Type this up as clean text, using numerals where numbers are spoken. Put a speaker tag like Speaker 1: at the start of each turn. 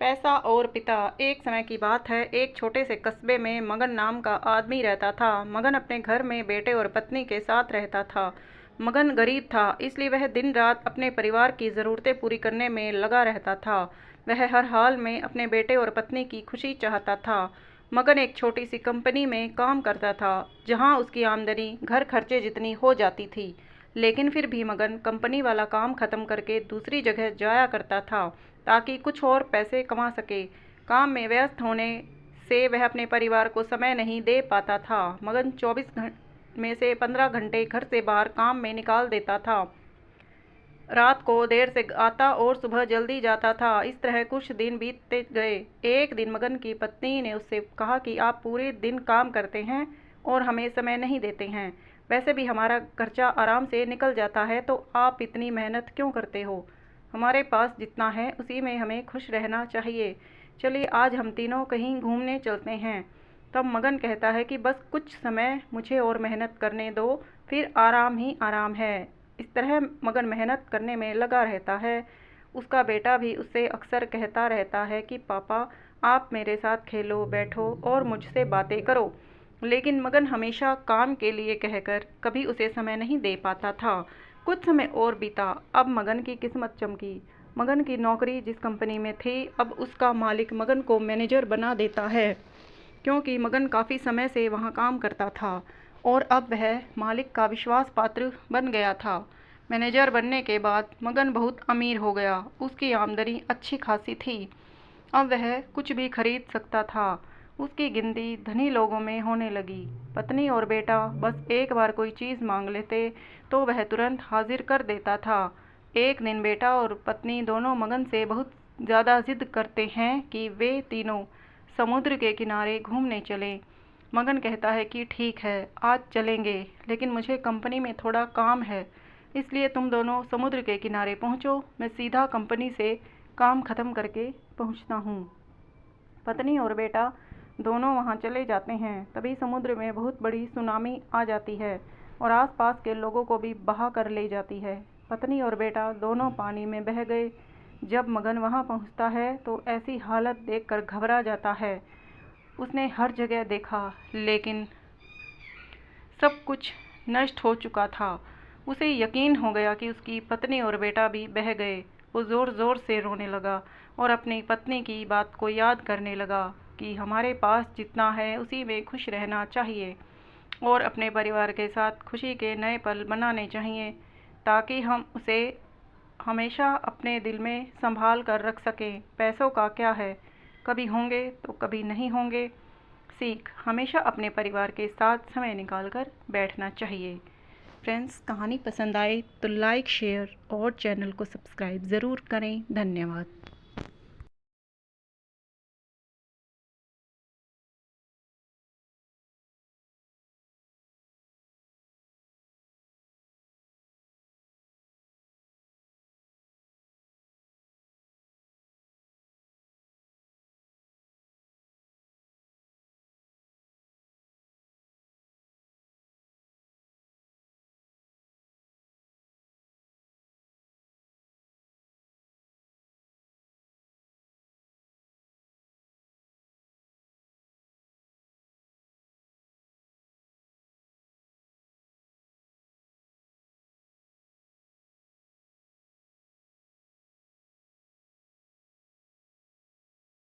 Speaker 1: पैसा और पिता। एक समय की बात है, एक छोटे से कस्बे में मगन नाम का आदमी रहता था। मगन अपने घर में बेटे और पत्नी के साथ रहता था। मगन गरीब था, इसलिए वह दिन रात अपने परिवार की ज़रूरतें पूरी करने में लगा रहता था। वह हर हाल में अपने बेटे और पत्नी की खुशी चाहता था। मगन एक छोटी सी कंपनी में काम करता था, जहां उसकी आमदनी घर खर्चे जितनी हो जाती थी। लेकिन फिर भी मगन कंपनी वाला काम खत्म करके दूसरी जगह जाया करता था, ताकि कुछ और पैसे कमा सके। काम में व्यस्त होने से वह अपने परिवार को समय नहीं दे पाता था। मगन 24 घंटे में से 15 घंटे घर से बाहर काम में निकाल देता था। रात को देर से आता और सुबह जल्दी जाता था। इस तरह कुछ दिन बीतते गए। एक दिन मगन की पत्नी ने उससे कहा कि आप पूरे दिन काम करते हैं और हमें समय नहीं देते हैं। वैसे भी हमारा खर्चा आराम से निकल जाता है, तो आप इतनी मेहनत क्यों करते हो? हमारे पास जितना है उसी में हमें खुश रहना चाहिए। चलिए आज हम तीनों कहीं घूमने चलते हैं। तब मगन कहता है कि बस कुछ समय मुझे और मेहनत करने दो, फिर आराम ही आराम है। इस तरह मगन मेहनत करने में लगा रहता है। उसका बेटा भी उससे अक्सर कहता रहता है कि पापा, आप मेरे साथ खेलो, बैठो और मुझसे बातें करो। लेकिन मगन हमेशा काम के लिए कहकर कभी उसे समय नहीं दे पाता था। कुछ समय और बीता। अब मगन की किस्मत चमकी। मगन की नौकरी जिस कंपनी में थी, अब उसका मालिक मगन को मैनेजर बना देता है, क्योंकि मगन काफ़ी समय से वहाँ काम करता था और अब वह मालिक का विश्वास पात्र बन गया था। मैनेजर बनने के बाद मगन बहुत अमीर हो गया। उसकी आमदनी अच्छी खासी थी। अब वह कुछ भी खरीद सकता था। उसकी गिनती धनी लोगों में होने लगी। पत्नी और बेटा बस एक बार कोई चीज़ मांग लेते तो वह तुरंत हाजिर कर देता था। एक दिन बेटा और पत्नी दोनों मगन से बहुत ज़्यादा जिद करते हैं कि वे तीनों समुद्र के किनारे घूमने चलें। मगन कहता है कि ठीक है, आज चलेंगे, लेकिन मुझे कंपनी में थोड़ा काम है, इसलिए तुम दोनों समुद्र के किनारे पहुँचो, मैं सीधा कंपनी से काम ख़त्म करके पहुँचता हूँ। पत्नी और बेटा दोनों वहाँ चले जाते हैं। तभी समुद्र में बहुत बड़ी सुनामी आ जाती है और आसपास के लोगों को भी बहा कर ले जाती है। पत्नी और बेटा दोनों पानी में बह गए। जब मगन वहाँ पहुँचता है तो ऐसी हालत देखकर घबरा जाता है। उसने हर जगह देखा, लेकिन सब कुछ नष्ट हो चुका था। उसे यकीन हो गया कि उसकी पत्नी और बेटा भी बह गए। वो ज़ोर ज़ोर से रोने लगा और अपनी पत्नी की बात को याद करने लगा कि हमारे पास जितना है उसी में खुश रहना चाहिए और अपने परिवार के साथ खुशी के नए पल बनाने चाहिए, ताकि हम उसे हमेशा अपने दिल में संभाल कर रख सकें। पैसों का क्या है, कभी होंगे तो कभी नहीं होंगे। सीख, हमेशा अपने परिवार के साथ समय निकाल कर बैठना चाहिए। फ्रेंड्स, कहानी पसंद आए तो लाइक, शेयर और चैनल को सब्सक्राइब ज़रूर करें। धन्यवाद।